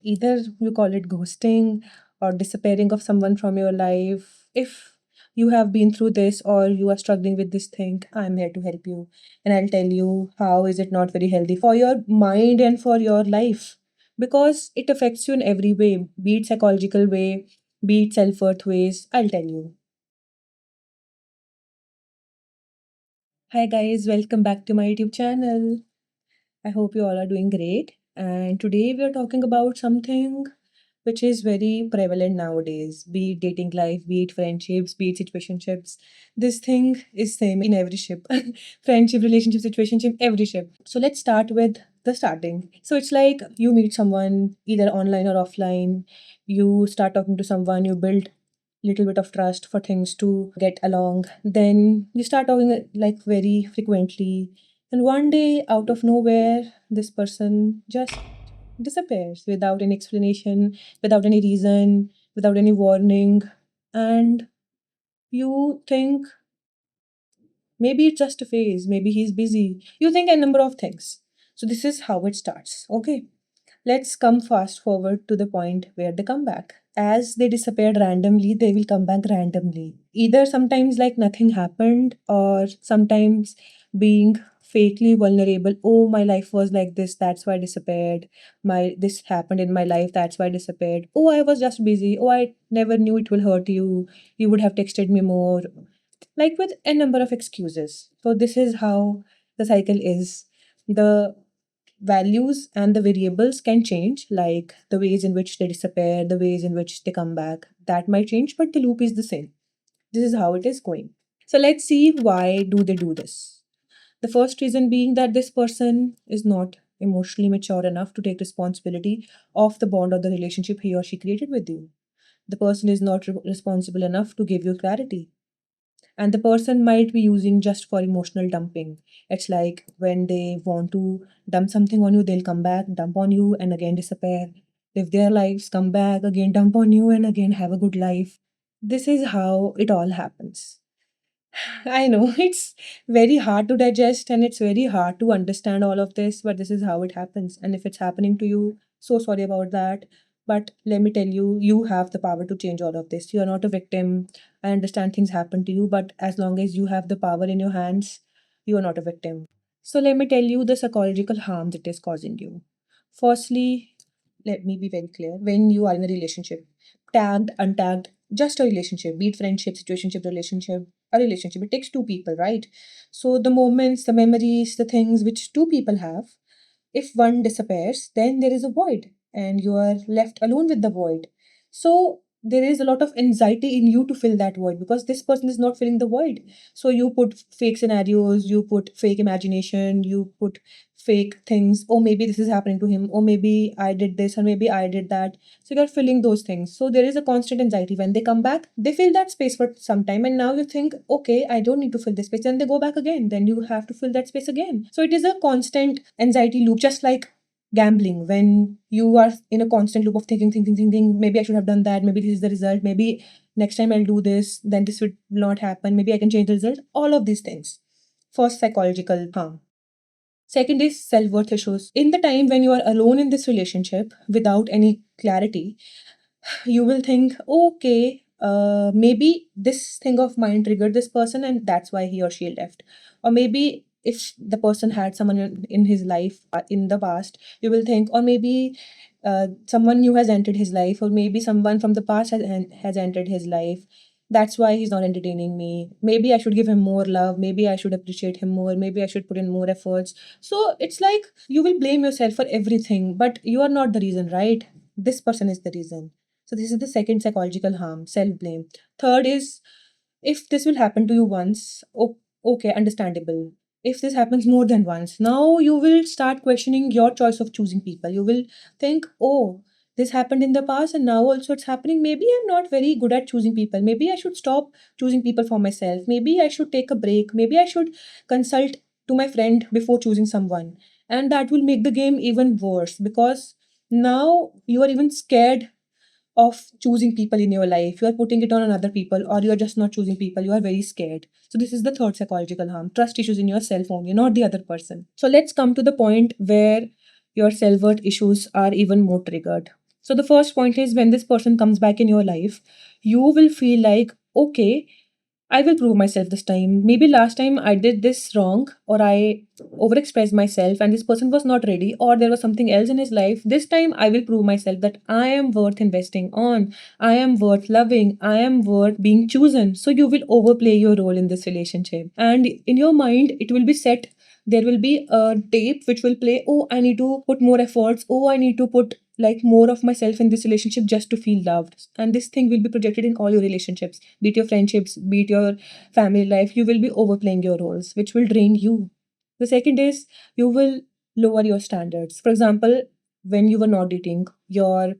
Either you call it ghosting or disappearing of someone from your life. If you have been through this or you are struggling with this thing, I'm here to help you. And I'll tell you how is it not very healthy for your mind and for your life. Because it affects you in every way, be it psychological way, be it self-worth ways. I'll tell you. Hi guys, welcome back to my YouTube channel. I hope you all are doing great. And today we are talking about something which is very prevalent nowadays, be it dating life, be it friendships, be it situationships. This thing is same in every ship. Friendship, relationship, situationship, every ship. So let's start with the starting. So it's like you meet someone either online or offline, you start talking to someone, you build little bit of trust for things to get along. Then you start talking like very frequently. And one day, out of nowhere, this person just disappears without any explanation, without any reason, without any warning. And you think maybe it's just a phase, maybe he's busy. You think a number of things. So, this is how it starts. Okay. Let's come fast forward to the point where they come back. As they disappeared randomly, they will come back randomly. Either sometimes like nothing happened, or sometimes being fakely vulnerable. Oh, my life was like this, that's why I disappeared. My this happened in my life, that's why I disappeared. Oh, I was just busy. Oh, I never knew it will hurt you. You would have texted me more. Like with a number of excuses. So this is how the cycle is. The values and the variables can change, like the ways in which they disappear, the ways in which they come back. That might change, but the loop is the same. This is how it is going. So let's see, why do they do this? The first reason being that this person is not emotionally mature enough to take responsibility of the bond or the relationship he or she created with you. The person is not responsible enough to give you clarity, and the person might be using just for emotional dumping. It's like when they want to dump something on you, they'll come back, dump on you, and again disappear. Live their lives, come back, again dump on you, and again have a good life. This is how it all happens. I know it's very hard to digest and it's very hard to understand all of this, but this is how it happens. And if it's happening to you, so sorry about that. But let me tell you, you have the power to change all of this. You are not a victim. I understand things happen to you, but as long as you have the power in your hands, you are not a victim. So let me tell you the psychological harm that is causing you. Firstly, let me be very clear. When you are in a relationship, tagged, untagged, just a relationship, be it friendship, situationship, relationship, a relationship, it takes two people, right? So the moments, the memories, the things which two people have, if one disappears, then there is a void and you are left alone with the void. So there is a lot of anxiety in you to fill that void because this person is not filling the void. So you put fake scenarios, you put fake imagination, you put fake things. Oh, maybe this is happening to him. Oh, maybe I did this, or maybe I did that. So you're filling those things. So there is a constant anxiety. When they come back, they fill that space for some time. And now you think, okay, I don't need to fill this space. Then they go back again. Then you have to fill that space again. So it is a constant anxiety loop, just like gambling. When you are in a constant loop of thinking, maybe I should have done that. Maybe this is the result. Maybe next time I'll do this. Then this would not happen. Maybe I can change the result. All of these things. First, psychological harm. Second is self worth issues. In the time when you are alone in this relationship without any clarity, you will think, okay, maybe this thing of mine triggered this person and that's why he or she left. Or maybe if the person had someone in his life in the past, you will think, or maybe someone new has entered his life, or maybe someone from the past has entered his life. That's why he's not entertaining me. Maybe I should give him more love. Maybe I should appreciate him more. Maybe I should put in more efforts. So it's like you will blame yourself for everything, but you are not the reason, right? This person is the reason. So this is the second psychological harm, self-blame. Third is, if this will happen to you once, okay, understandable. If this happens more than once, now you will start questioning your choice of choosing people. You will think, oh, this happened in the past and now also it's happening. Maybe I'm not very good at choosing people. Maybe I should stop choosing people for myself. Maybe I should take a break. Maybe I should consult to my friend before choosing someone. And that will make the game even worse because now you are even scared of choosing people in your life. You are putting it on another people, or you are just not choosing people. You are very scared. So this is the third psychological harm. Trust issues in yourself only, not the other person. So let's come to the point where your self-worth issues are even more triggered. So the first point is, when this person comes back in your life, you will feel like, okay, I will prove myself this time. Maybe last time I did this wrong, or I overexpressed myself and this person was not ready, or there was something else in his life. This time I will prove myself that I am worth investing on. I am worth loving. I am worth being chosen. So you will overplay your role in this relationship. And in your mind, it will be set. There will be a tape which will play, oh, I need to put more efforts. Oh, I need to put like more of myself in this relationship just to feel loved. And this thing will be projected in all your relationships, be it your friendships, be it your family life. You will be overplaying your roles, which will drain you. The second is, you will lower your standards. For example, when you were not dating, your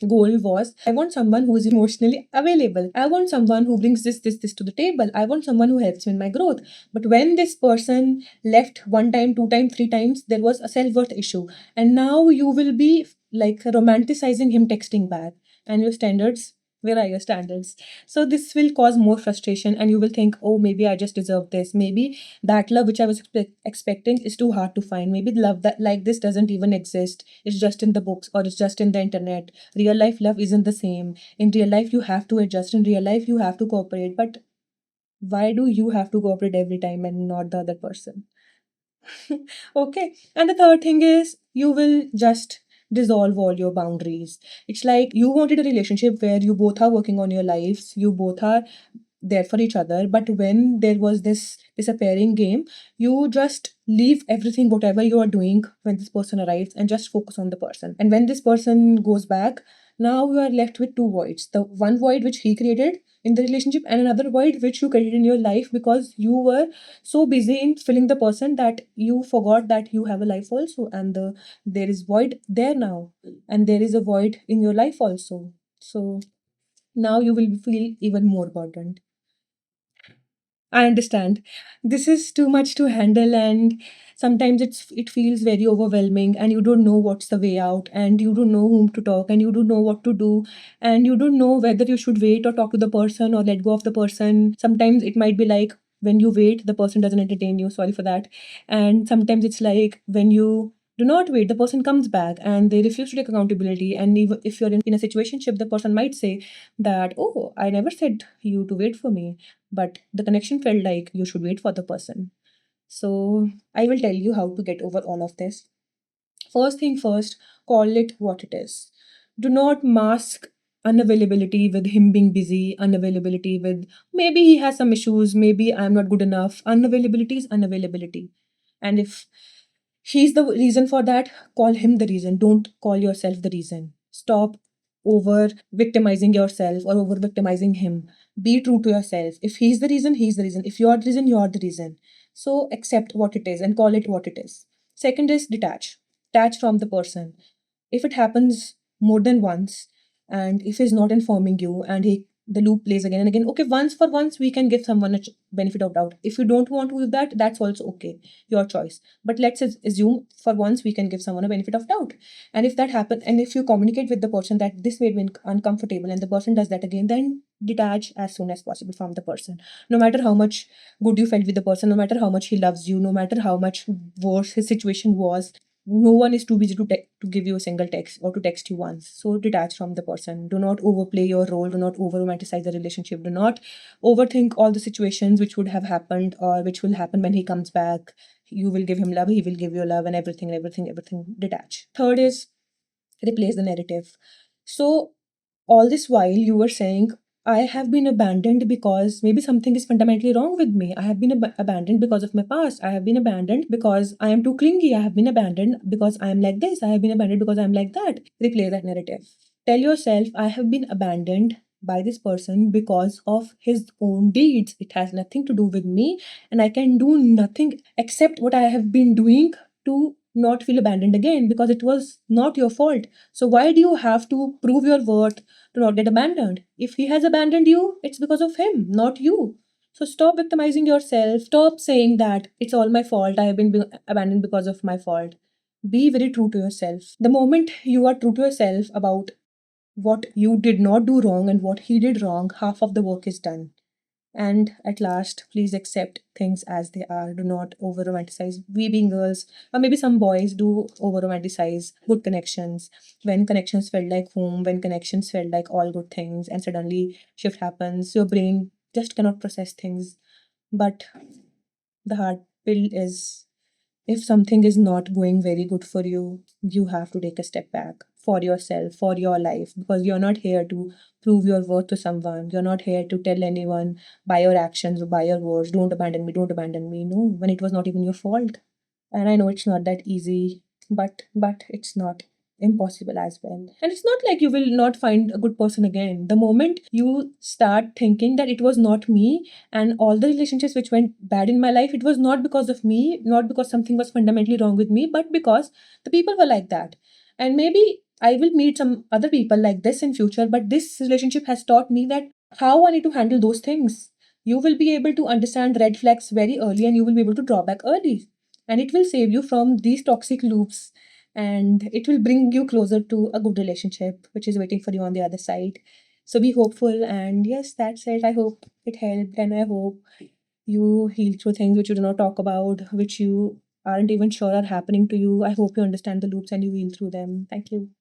goal was, I want someone who is emotionally available. I want someone who brings this to the table. I want someone who helps me in my growth. But when this person left one time, two times, three times, there was a self-worth issue. And now you will be like romanticizing him texting back. And your standards, where are your standards? So this will cause more frustration, and you will think, oh, maybe I just deserve this. Maybe that love which I was expecting is too hard to find. Maybe love that like this doesn't even exist. It's just in the books, or it's just in the internet. Real life love isn't the same. In real life, you have to adjust. In real life, you have to cooperate. But why do you have to cooperate every time and not the other person? Okay. And the third thing is, you will just dissolve all your boundaries. It's like you wanted a relationship where you both are working on your lives, you both are there for each other. But when there was this disappearing game, you just leave everything, whatever you are doing, when this person arrives, and just focus on the person. And when this person goes back, now you are left with two voids: the one void which he created in the relationship, and another void which you created in your life, because you were so busy in filling the person that you forgot that you have a life also. And there is void there now, and there is a void in your life also. So now you will feel even more burdened. I understand. This is too much to handle, and sometimes it feels very overwhelming, and you don't know what's the way out, and you don't know whom to talk, and you don't know what to do, and you don't know whether you should wait or talk to the person or let go of the person. Sometimes it might be like, when you wait, the person doesn't entertain you. Sorry for that. And sometimes it's like, when you do not wait, the person comes back and they refuse to take accountability. And even if you're in a situationship, the person might say that, oh, I never said you to wait for me, but the connection felt like you should wait for the person. So I will tell you how to get over all of this. First thing first, call it what it is. Do not mask unavailability with him being busy, unavailability with maybe he has some issues, maybe I'm not good enough. Unavailability is unavailability. And if he's the reason for that, call him the reason. Don't call yourself the reason. Stop over victimizing yourself or over victimizing him. Be true to yourself. If he's the reason, he's the reason. If you're the reason, you're the reason. So accept what it is and call it what it is. Second is detach. Detach from the person. If it happens more than once, and if he's not informing you, and the loop plays again and again, okay, once for once we can give someone a benefit of doubt. If you don't want to do that, that's also okay, your choice. But let's assume for once we can give someone a benefit of doubt. And if that happens, and if you communicate with the person that this made me uncomfortable, and the person does that again, then detach as soon as possible from the person. No matter how much good you felt with the person, no matter how much he loves you, no matter how much worse his situation was, no one is too busy to give you a single text or to text you once. So detach from the person. Do not overplay your role. Do not over romanticize the relationship. Do not overthink all the situations which would have happened or which will happen when he comes back. You will give him love, he will give you love, and everything. Detach. Third is, replace the narrative. So all this while you were saying, I have been abandoned because maybe something is fundamentally wrong with me. I have been abandoned because of my past. I have been abandoned because I am too clingy. I have been abandoned because I am like this. I have been abandoned because I am like that. Replay that narrative. Tell yourself, I have been abandoned by this person because of his own deeds. It has nothing to do with me, and I can do nothing except what I have been doing to not feel abandoned again, because it was not your fault. So why do you have to prove your worth to not get abandoned? If he has abandoned you, it's because of him, not you. So stop victimizing yourself. Stop saying that it's all my fault. I have been abandoned because of my fault. Be very true to yourself. The moment you are true to yourself about what you did not do wrong and what he did wrong, half of the work is done. And at last, please accept things as they are. Do not over romanticize. We being girls, or maybe some boys do over romanticize good connections. When connections felt like home, when connections felt like all good things, and suddenly shift happens, your brain just cannot process things. But the hard pill is, if something is not going very good for you, you have to take a step back for yourself, for your life, because you're not here to prove your worth to someone. You're not here to tell anyone by your actions or by your words, don't abandon me, don't abandon me. No, when it was not even your fault. And I know it's not that easy, but it's not impossible as well. And it's not like you will not find a good person again. The moment you start thinking that it was not me, and all the relationships which went bad in my life, it was not because of me, not because something was fundamentally wrong with me, but because the people were like that. And maybe I will meet some other people like this in future, but this relationship has taught me that how I need to handle those things. You will be able to understand red flags very early, and you will be able to draw back early, and it will save you from these toxic loops, and it will bring you closer to a good relationship which is waiting for you on the other side. So be hopeful, and yes, that's it. I hope it helped, and I hope you heal through things which you do not talk about, which you aren't even sure are happening to you. I hope you understand the loops and you heal through them. Thank you.